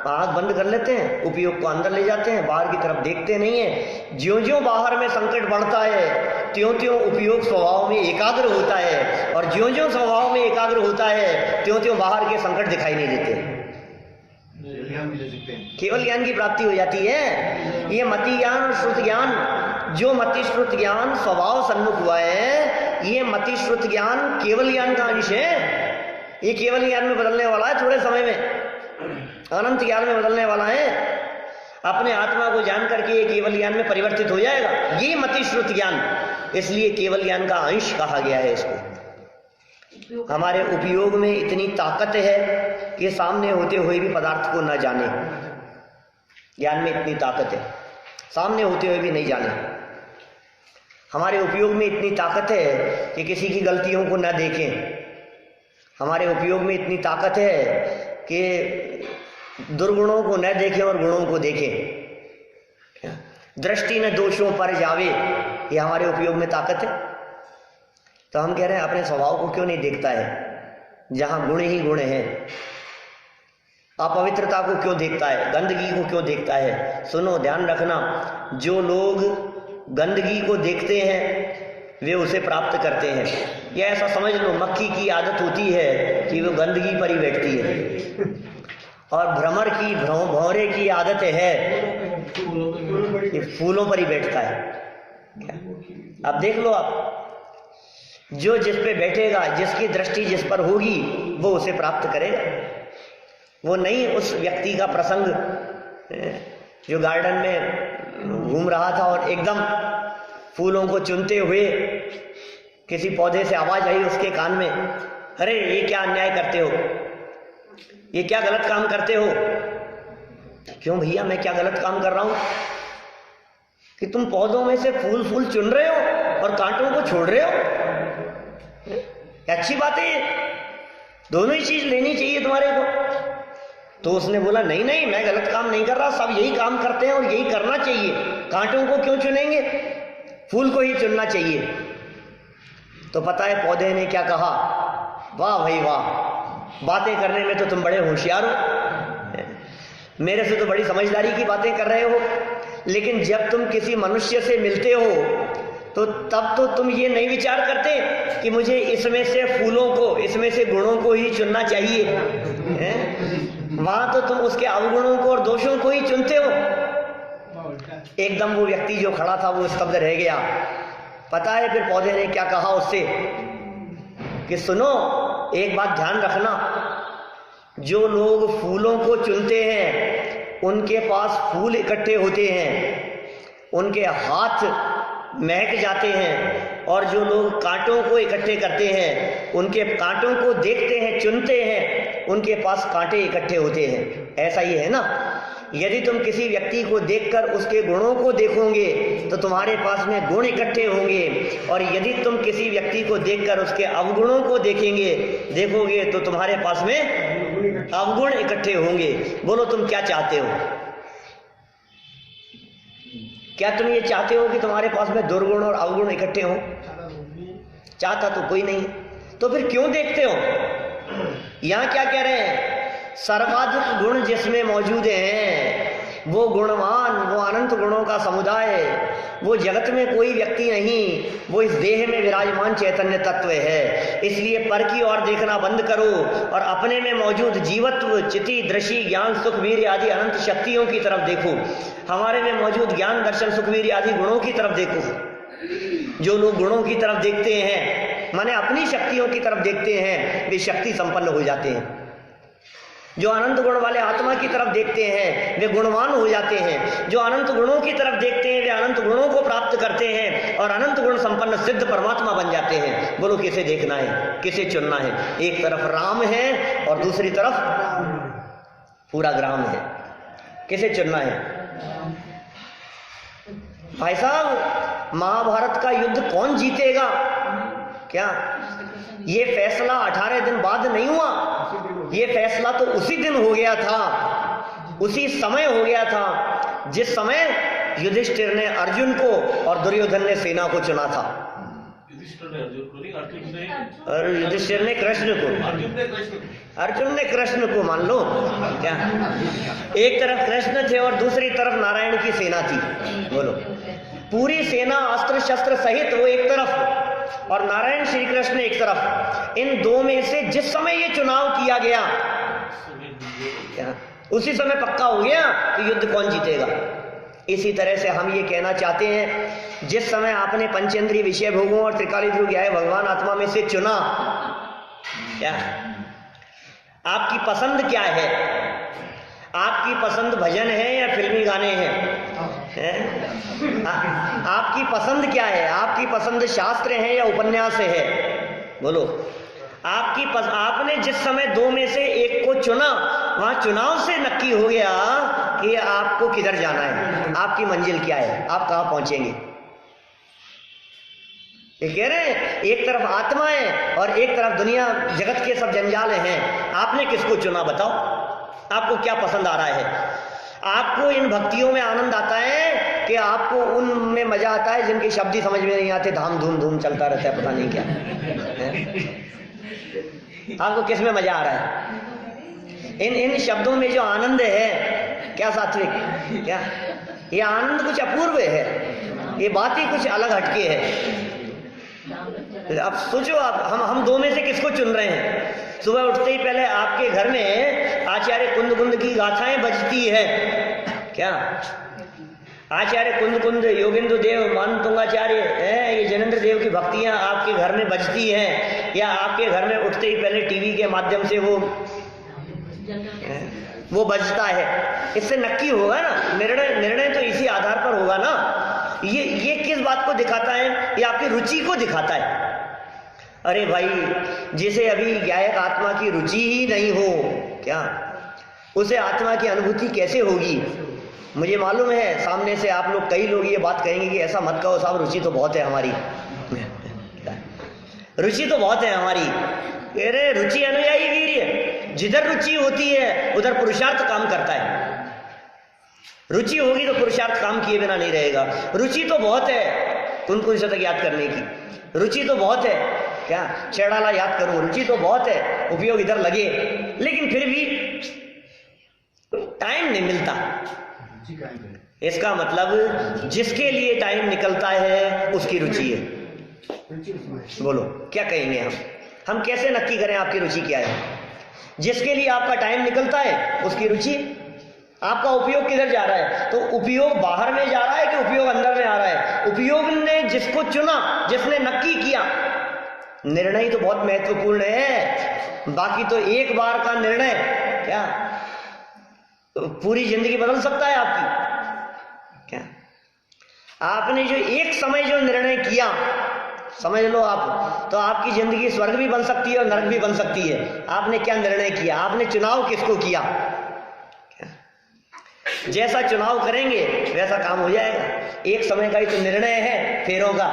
आंख बंद कर लेते हैं, उपयोग को अंदर ले जाते हैं, बाहर की तरफ देखते नहीं है। ज्यों ज्यों बाहर में संकट बढ़ता है त्यों त्यों उपयोग स्वभाव में एकाग्र होता है, और ज्यों ज्यों स्वभाव में एकाग्र होता है त्यों त्यों बाहर के संकट दिखाई नहीं देते, केवल ज्ञान की प्राप्ति हो जाती है। ये मति ज्ञान और श्रुत ज्ञान, जो मति श्रुत ज्ञान स्वभाव सन्मुख हुआ है, ये मति श्रुत ज्ञान केवल ज्ञान का अंश है। ये केवल ज्ञान में बदलने वाला है, थोड़े समय में अनंत ज्ञान में बदलने वाला है। अपने आत्मा को जान करके ये केवल ज्ञान में परिवर्तित हो जाएगा, ये मति श्रुत ज्ञान, इसलिए केवल ज्ञान का अंश कहा गया है इसको। हमारे उपयोग में इतनी ताकत है कि सामने होते हुए भी पदार्थ को न जाने, ज्ञान में इतनी ताकत है, सामने होते हुए भी नहीं जाने। हमारे उपयोग में इतनी ताकत है कि किसी की गलतियों को न देखें। हमारे उपयोग में इतनी ताकत है कि दुर्गुणों को न देखें और गुणों को देखें। दृष्टि न दोषों पर जावे, ये हमारे उपयोग में ताकत है। तो हम कह रहे हैं अपने स्वभाव को क्यों नहीं देखता है, जहां गुण ही गुण है। अपवित्रता को क्यों देखता है, गंदगी को क्यों देखता है। सुनो, ध्यान रखना, जो लोग गंदगी को देखते हैं वे उसे प्राप्त करते हैं। या ऐसा समझ लो, मक्खी की आदत होती है कि वो गंदगी पर ही बैठती है, और भ्रमर की, भौरे की आदत है कि फूलों पर ही बैठता है। अब देख लो आप, जो जिस पे बैठेगा, जिसकी दृष्टि जिस पर होगी वो उसे प्राप्त करेगा। वो नहीं उस व्यक्ति का प्रसंग जो गार्डन में घूम रहा था और एकदम फूलों को चुनते हुए किसी पौधे से आवाज आई उसके कान में, अरे ये क्या अन्याय करते हो, ये क्या गलत काम करते हो, क्यों भैया, मैं क्या गलत काम कर रहा हूं कि तुम पौधों में से फूल फूल चुन रहे हो और कांटों को छोड़ रहे हो? अच्छी बात है, दोनों ही चीज लेनी चाहिए तुम्हारे को। तो उसने बोला नहीं नहीं, मैं गलत काम नहीं कर रहा, सब यही काम करते हैं और यही करना चाहिए, कांटों को क्यों चुनेंगे, फूल को ही चुनना चाहिए। तो पता है पौधे ने क्या कहा? वाह भाई वाह, बातें करने में तो तुम बड़े होशियार हो, मेरे से तो बड़ी समझदारी की बातें कर रहे हो, लेकिन जब तुम किसी मनुष्य से मिलते हो तो तब तो तुम ये नहीं विचार करते कि मुझे इसमें से फूलों को, इसमें से गुणों को ही चुनना चाहिए, वहां तो तुम उसके अवगुणों को और दोषों को ही चुनते हो। एकदम वो व्यक्ति जो खड़ा था वो स्तब्ध रह गया। पता है फिर पौधे ने क्या कहा उससे कि सुनो, एक बात ध्यान रखना, जो लोग फूलों को चुनते हैं उनके पास फूल इकट्ठे होते हैं, उनके हाथ महक जाते हैं, और जो लोग कांटों को इकट्ठे करते हैं, उनके कांटों को देखते हैं, चुनते हैं, उनके पास कांटे इकट्ठे होते हैं। ऐसा ही है ना, यदि तुम किसी व्यक्ति को देखकर उसके गुणों को देखोगे तो तुम्हारे पास में गुण इकट्ठे होंगे, और यदि तुम किसी व्यक्ति को देखकर उसके अवगुणों को देखोगे तो तुम्हारे पास में अवगुण इकट्ठे होंगे। बोलो तुम क्या चाहते हो? क्या तुम ये चाहते हो कि तुम्हारे पास में दुर्गुण और अवगुण इकट्ठे हों? चाहता तो कोई नहीं, तो फिर क्यों देखते हो? यहां क्या कह रहे हैं? सर्वाधिक गुण जिसमें मौजूद हैं, वो गुणवान, वो अनंत गुणों का समुदाय, वो जगत में कोई व्यक्ति नहीं, वो इस देह में विराजमान चैतन्य तत्व है। इसलिए पर की ओर देखना बंद करो और अपने में मौजूद जीवत्व, चिति, दृष्टि, ज्ञान, सुख, वीर्य आदि अनंत शक्तियों की तरफ देखो। हमारे में मौजूद ज्ञान, दर्शन, सुख, वीर्य आदि गुणों की तरफ देखो। जो लोग गुणों की तरफ देखते हैं, माने अपनी शक्तियों की तरफ देखते हैं, वे शक्ति संपन्न हो जाते हैं। जो अनंत गुण वाले आत्मा की तरफ देखते हैं वे गुणवान हो जाते हैं। जो अनंत गुणों की तरफ देखते हैं वे अनंत गुणों को प्राप्त करते हैं और अनंत गुण संपन्न सिद्ध परमात्मा बन जाते हैं। बोलो किसे देखना है, किसे चुनना है? एक तरफ राम है और दूसरी तरफ पूरा ग्राम है। किसे चुनना है? भाई साहब, महाभारत का युद्ध कौन जीतेगा? क्या ये फैसला 18 दिन बाद नहीं हुआ? ये फैसला तो उसी दिन हो गया था, उसी समय हो गया था जिस समय युधिष्ठिर ने अर्जुन को और दुर्योधन ने सेना को चुना था। युधिष्ठिर ने अर्जुन को नहीं, और युधिष्ठिर ने कृष्ण को, अर्जुन ने कृष्ण को मान लो। क्या एक तरफ कृष्ण थे और दूसरी तरफ नारायण की सेना थी? बोलो, पूरी सेना अस्त्र शस्त्र सहित वो एक तरफ और नारायण श्री कृष्ण एक तरफ। इन दो में से जिस समय ये चुनाव किया गया क्या उसी समय पक्का हो गया कि युद्ध कौन जीतेगा। इसी तरह से हम ये कहना चाहते हैं, जिस समय आपने पंचेंद्रिय विषय भोगों और त्रिकाली ध्रुव ज्ञाय भगवान आत्मा में से चुना, क्या आपकी पसंद क्या है? आपकी पसंद भजन है या फिल्मी गाने हैं? आपकी पसंद क्या है? आपकी पसंद शास्त्र है या उपन्यास है? बोलो, आपने जिस समय दो में से एक को चुना, वहां चुनाव से नक्की हो गया कि आपको किधर जाना है, आपकी मंजिल क्या है, आप कहां पहुंचेंगे। ये कह रहे हैं एक तरफ आत्मा है और एक तरफ दुनिया जगत के सब जंजाल हैं। आपने किसको चुना? बताओ, आपको क्या पसंद आ रहा है? आपको इन भक्तियों में आनंद आता है कि आपको उनमें मजा आता है जिनके शब्द ही समझ में नहीं आते, धाम धूम धूम चलता रहता है, पता नहीं क्या है? आपको किस में मजा आ रहा है? इन शब्दों में जो आनंद है, क्या सात्विक, क्या ये आनंद कुछ अपूर्व है, ये बात ही कुछ अलग हटके है। अब सोचो, आप हम दो में से किसको चुन रहे हैं? सुबह उठते ही पहले आपके घर में आचार्य कुंद कुंद की गाथाएं बजती है। क्या आचार्य कुंद कुंद, योगेंद्र देव, मान तुंगाचार्य, ये जनेंद्र देव की भक्तियां आपके घर में बजती हैं, या आपके घर में उठते ही पहले टीवी के माध्यम से वो बजता है? इससे नक्की होगा ना, निर्णय तो इसी आधार पर होगा ना। ये किस बात को दिखाता है? ये आपकी रुचि को दिखाता है। अरे भाई, जिसे अभी गायक आत्मा की रुचि ही नहीं हो, क्या उसे आत्मा की अनुभूति कैसे होगी? मुझे मालूम है सामने से आप लोग, कई लोग ये बात कहेंगे कि ऐसा मत कहो साहब, रुचि तो बहुत है हमारी, रुचि तो बहुत है हमारी। अरे रुचि अनुयायी वीर्य, जिधर रुचि होती है उधर पुरुषार्थ काम करता है। रुचि होगी तो पुरुषार्थ काम किए बिना नहीं रहेगा। रुचि तो बहुत है कुन शतक याद करने की, रुचि तो बहुत है, क्या छेड़ाला याद करूं, रुचि तो बहुत है, उपयोग इधर लगे, लेकिन फिर भी टाइम नहीं मिलता। इसका मतलब जिसके लिए टाइम निकलता है उसकी रुचि है। बोलो क्या कहेंगे हम कैसे नक्की करें आपकी रुचि क्या है? जिसके लिए आपका टाइम निकलता है उसकी रुचि। आपका उपयोग किधर जा रहा है? तो उपयोग बाहर में जा रहा है कि उपयोग अंदर में आ रहा है? उपयोग ने जिसको चुना, जिसने नक्की किया, निर्णय तो बहुत महत्वपूर्ण है। बाकी तो एक बार का निर्णय क्या तो पूरी जिंदगी बदल सकता है आपकी। क्या आपने जो एक समय जो निर्णय किया, समझ लो आप, तो आपकी जिंदगी स्वर्ग भी बन सकती है और नरक भी बन सकती है। आपने क्या निर्णय किया, आपने चुनाव किसको किया? जैसा चुनाव करेंगे वैसा काम हो जाएगा। एक समय का ही तो निर्णय है फेरों का।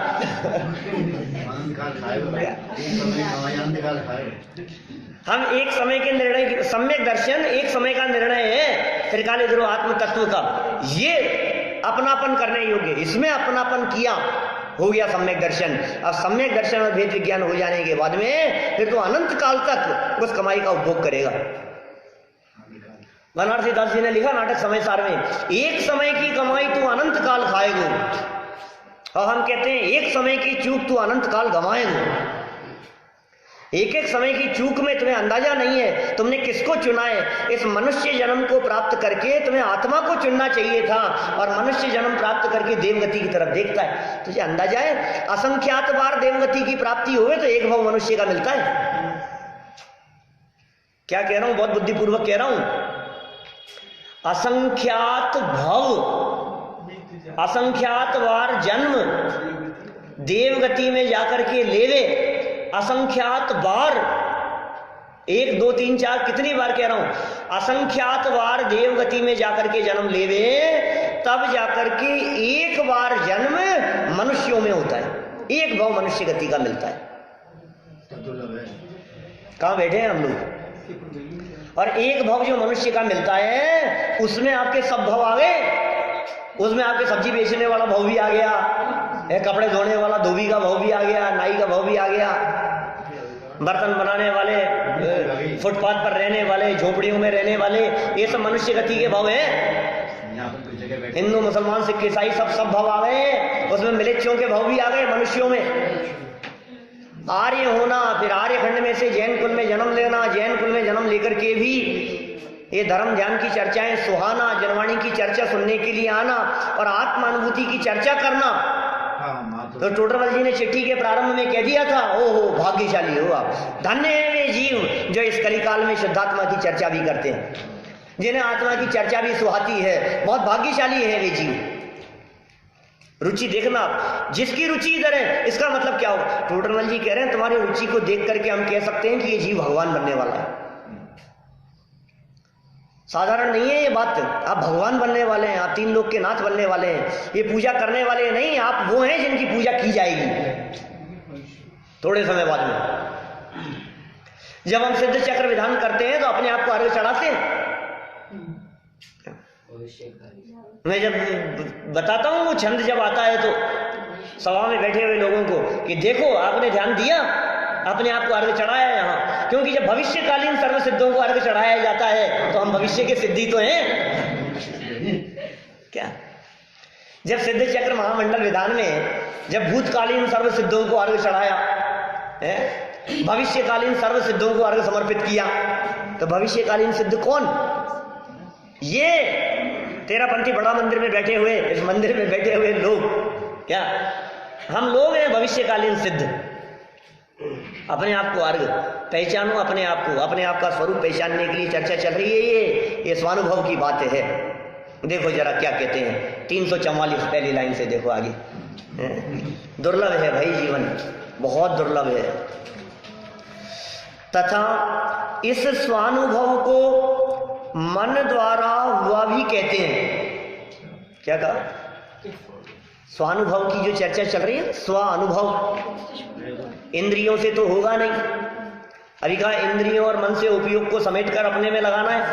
हम एक समय के निर्णय, सम्यक दर्शन एक समय का निर्णय है, त्रिकाल ध्रुव आत्म तत्व का, ये अपनापन करने योग्य, इसमें अपनापन किया, हो गया सम्यक दर्शन। अब सम्यक दर्शन और भेद विज्ञान हो जाने के बाद में फिर तो अनंत काल तक उस कमाई का उपभोग करेगा। बनारसी दास जी ने लिखा नाटक समय सार में, एक समय की कमाई तू अनंत काल खाएगो, और हम कहते हैं एक समय की चूक तू अनंत काल गंवाएगो। एक एक समय की चूक में तुम्हें अंदाजा नहीं है तुमने किसको चुना है। इस मनुष्य जन्म को प्राप्त करके तुम्हें आत्मा को चुनना चाहिए था, और मनुष्य जन्म प्राप्त करके देवगति की तरफ देखता है। तुझे अंदाजा है असंख्यात बार देवगति की प्राप्ति हुए तो एक भव मनुष्य का मिलता है। क्या कह रहा हूं, बहुत बुद्धिपूर्वक कह रहा हूं। असंख्यात भव, असंख्यात बार जन्म देवगति में जाकर के लेवे, असंख्यात बार, 1 2 3 4 कितनी बार कह रहा हूं, असंख्यात बार देवगति में जाकर के जन्म लेवे, तब जाकर के एक बार जन्म मनुष्यों में होता है, एक भाव मनुष्य गति का मिलता है। कहां बैठे हैं हम लोग? और एक भाव जो मनुष्य का मिलता है उसमें आपके सब भाव आ गए। उसमें आपके सब्जी बेचने वाला भाव भी आ गया, कपड़े धोने वाला धोबी का भाव भी आ गया, नाई का भाव भी आ गया, बर्तन बनाने वाले, फुटपाथ पर रहने वाले, झोपड़ियों में रहने वाले, ये सब मनुष्य गति के भाव हैं। हिंदू मुसलमान सिख ईसाई सब भाव आ गए। उसमें मिलेच्छों के भाव भी आ गए मनुष्यों में। आर्य होना, फिर आर्य खंड में से जैन कुल में जन्म लेना, जैन कुल में जन्म लेकर के भी ये धर्म ध्यान की चर्चाएं सुहाना, जनवाणी की चर्चा सुनने के लिए आना और आत्मानुभूति की चर्चा करना। तो टोडरमल जी ने चिट्ठी के प्रारंभ में कह दिया था, ओहो भाग्यशाली हो आप, धन्य है वे जीव जो इस कलिकाल में शुद्धात्मा की चर्चा भी करते हैं, जिन्हें आत्मा की चर्चा भी सुहाती है। बहुत भाग्यशाली है वे जीव। रुचि देखना, जिसकी रुचि इधर है, इसका मतलब क्या होगा? टोडरमल जी कह रहे हैं तुम्हारी रुचि को देख करके हम कह सकते हैं कि ये जीव भगवान बनने वाला है। साधारण नहीं है ये बात, आप भगवान बनने वाले हैं, आप 3 लोक के नाथ बनने वाले हैं। ये पूजा करने वाले नहीं, आप वो हैं जिनकी पूजा की जाएगी थोड़े समय बाद में। जब हम सिद्ध चक्र विधान करते हैं तो अपने आप को अर्घ चढ़ाते हैं। मैं जब बताता हूं वो छंद जब आता है तो सभा में बैठे हुए लोगों को कि देखो आपने ध्यान दिया, अपने आप को अर्घ चढ़ाया यहाँ, क्योंकि जब भविष्यकालीन सर्व सिद्धों को अर्घ चढ़ाया जाता है तो हम भविष्य के सिद्धि तो हैं क्या? जब सिद्ध चक्र महामंडल विधान में जब भूतकालीन सर्व सिद्धों को अर्घ चढ़ाया है, भविष्यकालीन सर्व सिद्धों को अर्घ समर्पित किया, तो भविष्यकालीन सिद्ध कौन? ये तेरापंथी बड़ा मंदिर में बैठे हुए, इस मंदिर में बैठे हुए लोग, क्या हम लोग हैं भविष्यकालीन सिद्ध। अपने आप को अर्घ पहचानो, अपने आप का स्वरूप पहचानने के लिए चर्चा चल रही है। ये स्वानुभव की बात है। देखो जरा क्या कहते हैं 344 पहली लाइन से देखो आगे। दुर्लभ है भाई जीवन, बहुत दुर्लभ है। तथा इस स्वानुभव को मन द्वारा हुआ भी कहते हैं। क्या कहा? स्वानुभव की जो चर्चा चल रही है, स्व अनुभव, इंद्रियों से तो होगा नहीं। अभी कहा इंद्रियों और मन से उपयोग को समेटकर अपने में लगाना है,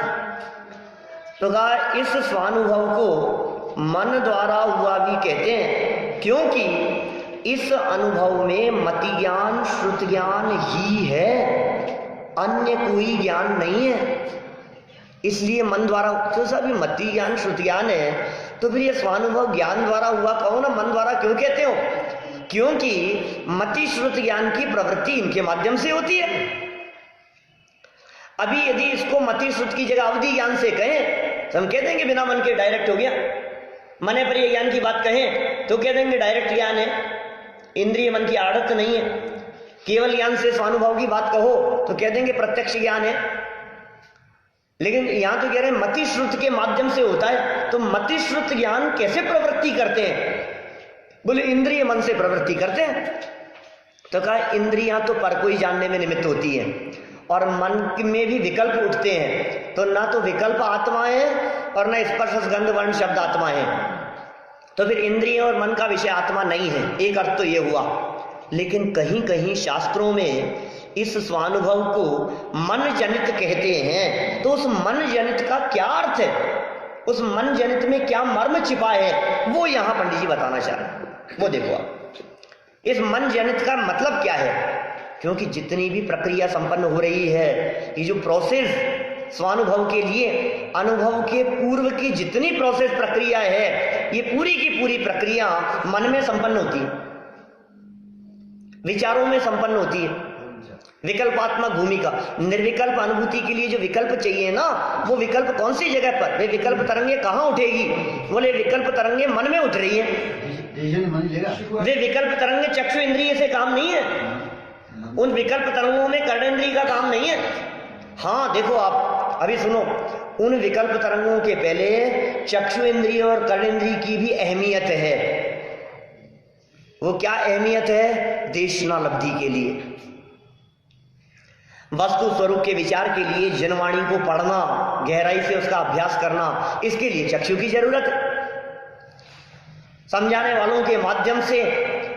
तो कहा इस स्वानुभव को मन द्वारा हुआ भी कहते हैं, क्योंकि इस अनुभव में मति ज्ञान श्रुत ज्ञान ही है, अन्य कोई ज्ञान नहीं है। इसलिए मन द्वारा, तो सभी मति ज्ञान श्रुत ज्ञान है, तो फिर ये स्वानुभव ज्ञान द्वारा हुआ कहो ना, मन द्वारा क्यों कहते हो? क्योंकि मति श्रुत ज्ञान की प्रवृत्ति इनके माध्यम से होती है। अभी यदि इसको मति श्रुत की जगह अवधि ज्ञान से कहें तो हम कह देंगे बिना मन के डायरेक्ट हो गया। मने पर ये ज्ञान की बात कहें तो कह देंगे डायरेक्ट ज्ञान है, इंद्रिय मन की आदत नहीं है। केवल ज्ञान से स्वानुभव की बात कहो तो कह देंगे प्रत्यक्ष ज्ञान है। लेकिन यहां तो कह रहे हैं मति श्रुत के माध्यम से होता है, तो मति श्रुत ज्ञान कैसे प्रवृत्ति करते हैं? बोले इंद्रिय मन से प्रवृत्ति करते हैं। तो कहा इंद्रियां तो पर को ही जानने में निमित्त होती है, और मन में भी विकल्प उठते हैं, तो ना तो विकल्प आत्मा है और ना स्पर्श गंध वर्ण शब्द आत्मा है, तो फिर इंद्रिय और मन का विषय आत्मा नहीं है। एक अर्थ तो ये हुआ। लेकिन कहीं कहीं शास्त्रों में इस स्वानुभव को मन जनित कहते हैं, तो उस मन जनित का क्या अर्थ है, उस मन जनित में क्या मर्म छिपा है, वो यहां पंडित जी बताना चाह रहे हैं। वो देखो आप, इस मन जनित का मतलब क्या है? क्योंकि जितनी भी प्रक्रिया संपन्न हो रही है, ये जो प्रोसेस स्वानुभव के लिए, अनुभव के पूर्व की जितनी प्रोसेस प्रक्रिया है, ये पूरी की पूरी प्रक्रिया मन में संपन्न होती है, विचारों में संपन्न होती है। विकल्पात्मक भूमिका, निर्विकल्प अनुभूति के लिए जो विकल्प चाहिए ना, वो विकल्प कौन सी जगह पर, वे विकल्प तरंगे कहाँ उठेगी? बोले विकल्प तरंगे मन में उठ रही है। वे विकल्प तरंगे चक्षु इंद्रिय से काम नहीं है, उन विकल्प तरंगों में कर्णेंद्रिय का काम नहीं है। हाँ देखो आप अभी सुनो, उन विकल्प तरंगों के पहले चक्षु इंद्रिय और कर्णेंद्रिय की भी अहमियत है। वो क्या अहमियत है? देशनालब्धि के लिए, वस्तु स्वरूप के विचार के लिए, जनवाणी को पढ़ना, गहराई से उसका अभ्यास करना, इसके लिए चक्षु की जरूरत है। समझाने वालों के माध्यम से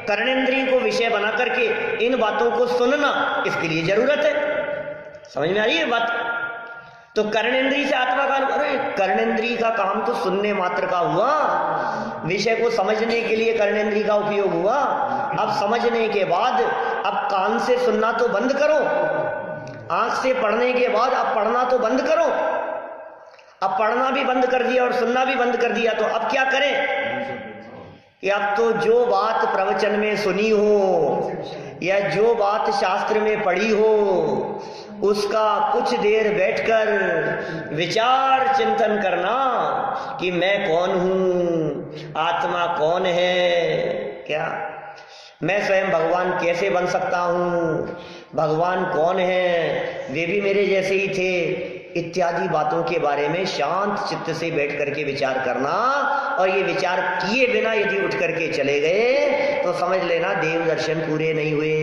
कर्णेंद्रिय को विषय बना करके इन बातों को सुनना, इसके लिए जरूरत है। समझ में आ रही है बात? तो कर्णेंद्रिय से आत्मा का अनुभव, कर्णेंद्रिय का काम तो सुनने मात्र का हुआ, विषय को समझने के लिए कर्णेंद्रिय का उपयोग हुआ। अब समझने के बाद अब कान से सुनना तो बंद करो, आंख से पढ़ने के बाद अब पढ़ना तो बंद करो। अब पढ़ना भी बंद कर दिया और सुनना भी बंद कर दिया, तो अब क्या करें? कि अब तो जो बात प्रवचन में सुनी हो या जो बात शास्त्र में पढ़ी हो, उसका कुछ देर बैठकर विचार चिंतन करना कि मैं कौन हूं, आत्मा कौन है, क्या मैं स्वयं भगवान कैसे बन सकता हूं, भगवान कौन है, वे भी मेरे जैसे ही थे, इत्यादि बातों के बारे में शांत चित्त से बैठ करके विचार करना। और ये विचार किए बिना यदि उठ करके चले गए तो समझ लेना देव दर्शन पूरे नहीं हुए।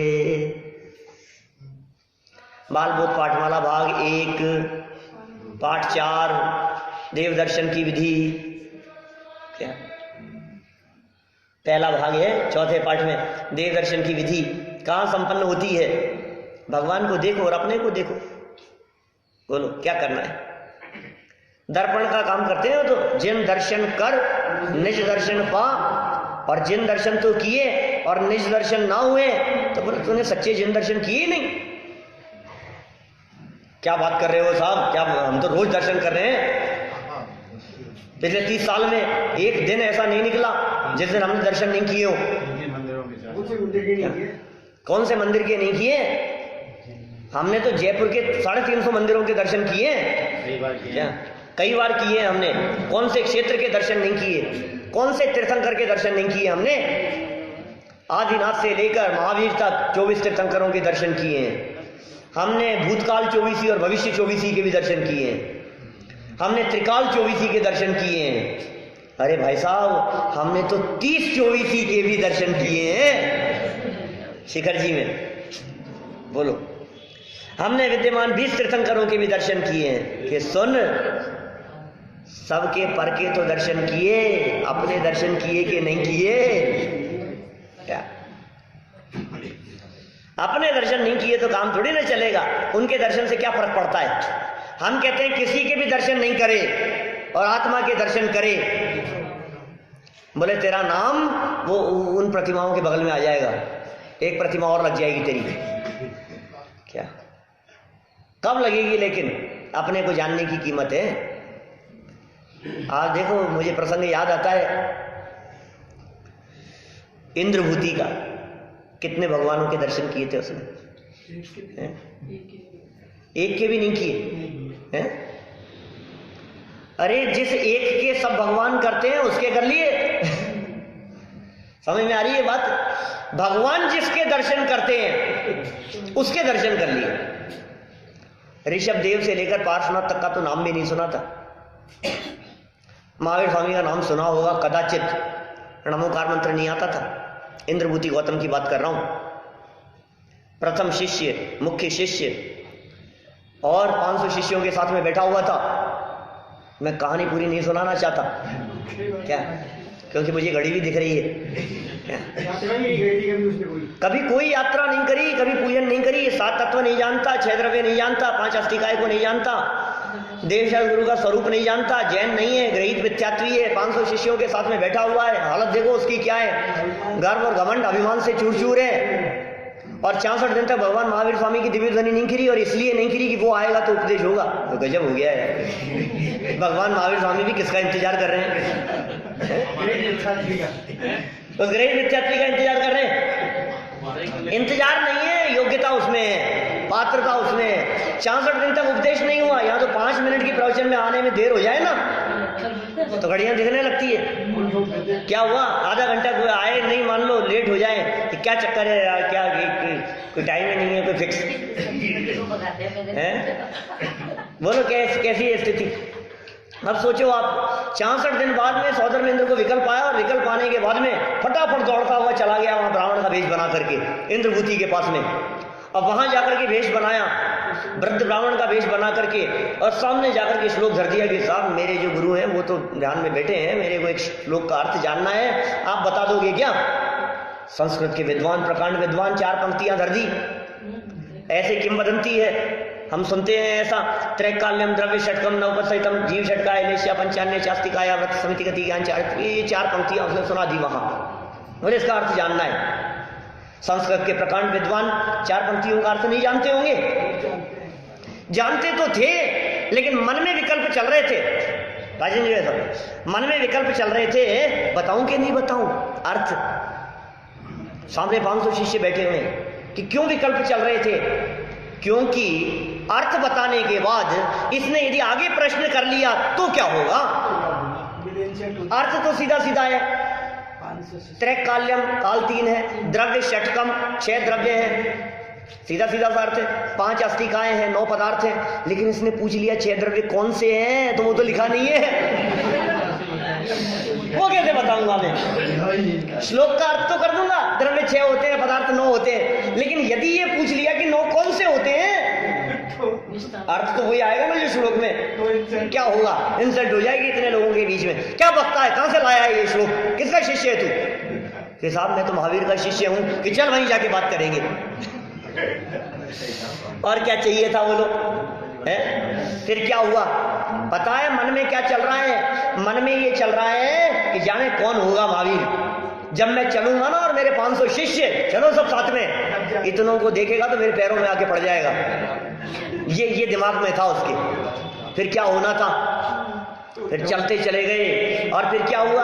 बाल बोध पाठमाला भाग 1 पाठ 4 देव दर्शन की विधि, क्या पहला भाग है, चौथे पाठ में देव दर्शन की विधि कहाँ संपन्न होती है? भगवान को देखो और अपने को देखो। बोलो क्या करना है? दर्पण का काम करते हो तो जिन दर्शन कर निज दर्शन पा, और जिन दर्शन तो किए और निज दर्शन ना हुए तो बोले तूने सच्चे जिन दर्शन किए नहीं। क्या बात कर रहे हो साहब, क्या हम तो रोज दर्शन कर रहे हैं। पिछले 30 साल में एक दिन ऐसा नहीं निकला जिस दिन हमने दर्शन नहीं किए हो। कौन से मंदिर के नहीं किए? हमने तो जयपुर के 350 मंदिरों के दर्शन किए, कई बार किए हमने। कौन से क्षेत्र के दर्शन नहीं किए? कौन से तीर्थंकर के दर्शन नहीं किए हमने? आदिनाथ से लेकर महावीर तक 24 तीर्थंकरों के दर्शन किए हैं हमने। भूतकाल 24 और भविष्य 24 के भी दर्शन किए हैं हमने। त्रिकाल 24 के दर्शन किए हैं। अरे भाई साहब, हमने तो 30-24 के भी दर्शन किए हैं शिखर जी में। बोलो, हमने विद्यमान 20 तीर्थंकरों के भी दर्शन किए हैं कि सुन, सबके पर के तो दर्शन किए, अपने दर्शन किए कि नहीं किए? क्या अपने दर्शन नहीं किए तो काम थोड़ी ना चलेगा। उनके दर्शन से क्या फर्क पड़ता है? हम कहते हैं किसी के भी दर्शन नहीं करे और आत्मा के दर्शन करे, बोले तेरा नाम वो उन प्रतिमाओं के बगल में आ जाएगा, एक प्रतिमा और लग जाएगी तेरी। क्या कब लगेगी? लेकिन अपने को जानने की कीमत है। आज देखो, मुझे प्रसंग याद आता है इंद्रभूति का। कितने भगवानों के दर्शन किए थे उसने? एक के भी नहीं किए हैं? अरे जिस एक के सब भगवान करते हैं उसके कर लिए। समझ में आ रही है बात? भगवान जिसके दर्शन करते हैं उसके दर्शन कर लिए। ऋषभ देव से लेकर पार्श्वनाथ तक का तो नाम भी नहीं सुना था। महावीर स्वामी का नाम सुना होगा कदाचित, नमोकार मंत्र नहीं आता था। इंद्रभूति गौतम की बात कर रहा हूं। प्रथम शिष्य, मुख्य शिष्य और 500 शिष्यों के साथ में बैठा हुआ था। मैं कहानी पूरी नहीं सुनाना चाहता, क्या, क्योंकि मुझे घड़ी भी दिख रही है। कभी कोई यात्रा नहीं करी, कभी पूजन नहीं करी, 7 तत्व नहीं जानता, 6 द्रव्य नहीं जानता, 5 अस्थिकाय को नहीं जानता, देवशा गुरु का स्वरूप नहीं जानता, जैन नहीं है, ग्रहित मिथ्यात्वी है, 500 शिष्यों के साथ में बैठा हुआ है। हालत देखो उसकी क्या है, गर्व और घमंड अभिमान से चूर चूर है। और 64 दिन तक भगवान महावीर स्वामी की दिव्य ध्वनि नहीं खिरी, और इसलिए नहीं खिरी कि वो आएगा तो उपदेश होगा। तो गजब हो गया है। भगवान महावीर स्वामी भी किसका इंतजार कर रहे हैं? तो ग्रहित मिथ्यात्वी का इंतजार कर रहे हैं। इंतजार नहीं है, योग्यता उसमें है, पात्रता उसमें है। 64 दिन तक उपदेश नहीं हुआ, यहाँ तो 5 मिनट की प्रवचन में आने में देर हो जाए ना तो घड़ियां दिखने लगती है। क्या हुआ, आधा घंटा कोई आए नहीं, मान लो लेट हो जाए, क्या चक्कर है यार, क्या कोई टाइम ही नहीं है, कोई फिक्स है? बोलो कैसी है स्थिति? अब सोचो आप, 64 दिन बाद में सौदर में इंद्र को विकल्प आया, और विकल्प आने के बाद में फटाफट दौड़ता हुआ चला गया वहां ब्राह्मण का वेश बना करके इंद्रभूति के पास में। अब वहां जाकर के वेश बनाया, वृद्ध ब्राह्मण का वेश बना करके, और सामने जाकर के श्लोक धर दिया कि साहब मेरे जो गुरु हैं वो तो ध्यान में बैठे हैं, मेरे को एक श्लोक का अर्थ जानना है, आप बता दोगे क्या? संस्कृत के विद्वान, प्रकांड विद्वान, 4 पंक्तियां धर दी। ऐसे किंवदंती है, हम सुनते हैं ऐसा, त्रैकाल्यम द्रव्य षटकम नवपसहितम जीव षटकाय लेश्या पंचान्य चास्तिकाया व्रत समिति गति ज्ञान 4, ये 4 पंक्तियां उसने सुना दी वहां, मुझे इसका अर्थ जानना है। संस्कृत के प्रकांड विद्वान 4 पंक्तियों का अर्थ नहीं जानते होंगे? जानते तो थे, लेकिन मन में विकल्प चल रहे थे। राजेंद्र जी साहब, मन में विकल्प चल रहे थे, बताऊं कि नहीं बताऊं अर्थ? सामने 500 शिष्य बैठे हुए हैं कि क्यों विकल्प चल रहे थे? क्योंकि अर्थ बताने के बाद इसने यदि आगे प्रश्न कर लिया तो क्या होगा? अर्थ तो सीधा सीधा है, त्रैकाल्यम काल 3 है, द्रव्य षटकम 6 द्रव्य है, सीधा सीधा सा अर्थ है, 5 अस्थिकाएं हैं, 9 पदार्थ हैं। लेकिन इसने पूछ लिया 6 द्रव्य कौन से हैं, तो वो तो लिखा नहीं है। वो कैसे बताऊंगा मैं? श्लोक का अर्थ तो कर दूंगा, द्रव्य 6 होते हैं, पदार्थ 9 होते हैं, लेकिन यदि ये पूछ लिया कि 9 कौन से होते हैं, अर्थ तो वही आएगा ना जो श्लोक में। क्या होगा? इंसल्ट हो जाएगी इतने लोगों के बीच में। क्या बकता है, कहां से लाया है ये श्लोक, किसका शिष्य है तू? कि साहब मैं तो महावीर का शिष्य हूं। कि चल वहीं जाके बात करेंगे। और क्या चाहिए था बोलो? है फिर क्या हुआ पता है? मन में क्या चल रहा है? मन में ये चल रहा है कि जाने कौन होगा महावीर। जब मैं चलूंगा ना और मेरे 500 शिष्य, चलो सब साथ में, इतनों को देखेगा तो मेरे पैरों में आके पड़ जाएगा। ये दिमाग में था उसके। फिर क्या होना था? फिर चलते चले गए, और फिर क्या हुआ?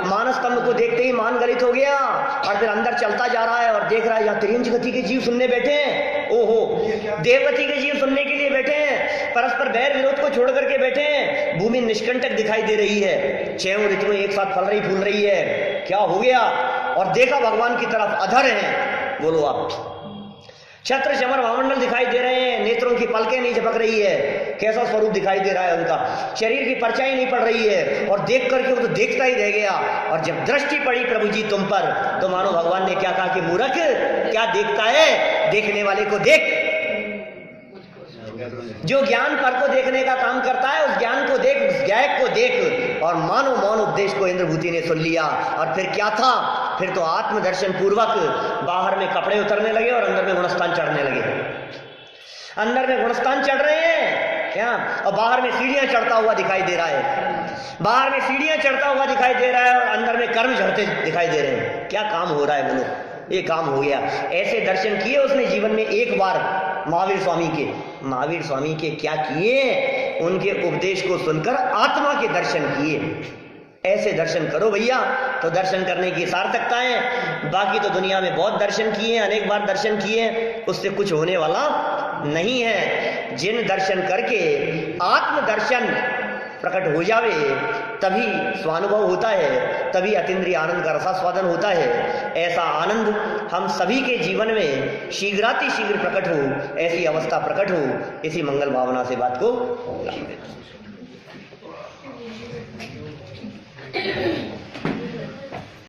मानस स्तंभ को देखते ही मान गलित हो गया, और फिर अंदर चलता जा रहा है और देख रहा है यहाँ त्रियंच गति के जीव सुनने बैठे हैं। ओहो, देवगति के जीव सुनने के लिए बैठे हैं, परस्पर बैर विरोध को छोड़ करके बैठे हैं। भूमि निष्कंटक दिखाई दे रही है, 6 ऋतुएं एक साथ फल रही फूल रही है। क्या हो गया? और देखा भगवान की तरफ, अधर है, बोलो आप, छत्र चमर वामंडल दिखाई दे रहे हैं, नेत्रों की पलकें नहीं झपक रही है, कैसा स्वरूप दिखाई दे रहा है उनका, शरीर की परछाई नहीं पड़ रही है, और देख करके वो तो देखता ही रह गया। और जब दृष्टि पड़ी प्रभु जी तुम पर, तो मानो भगवान ने क्या कहा कि मूर्ख क्या देखता है, देखने वाले को देख। जो ज्ञान पर को देखने का काम करता है, उस ज्ञान को देख, उस गायक को देख, और मानो मौन उपदेश को इंद्रभूति ने सुन लिया। और फिर क्या था, फिर तो आत्मदर्शन पूर्वक बाहर में कपड़े उतरने लगे और अंदर में गुणस्थान चढ़ने लगे। अंदर में गुणस्थान चढ़ रहे हैं क्या, और बाहर में सीढ़ियां चढ़ता हुआ दिखाई दे रहा है, बाहर में सीढ़ियां चढ़ता हुआ दिखाई दे रहा है और अंदर में कर्म झड़ते दिखाई दे रहे हैं। क्या काम हो रहा है बोलो, ये काम हो गया। ऐसे दर्शन किए उसने जीवन में एक बार महावीर स्वामी के। महावीर स्वामी के क्या किए, उनके उपदेश को सुनकर आत्मा के दर्शन किए। ऐसे दर्शन करो भैया, तो दर्शन करने की सार्थकता है। बाकी तो दुनिया में बहुत दर्शन किए, अनेक बार दर्शन किए, उससे कुछ होने वाला नहीं है। जिन दर्शन करके आत्मदर्शन प्रकट हो जावे, तभी स्वानुभव होता है, तभी अतीन्द्रिय आनंद का रसास्वादन होता है। ऐसा आनंद हम सभी के जीवन में शीघ्रातिशीघ्र प्रकट हो, ऐसी अवस्था प्रकट हो, इसी मंगल भावना से बात को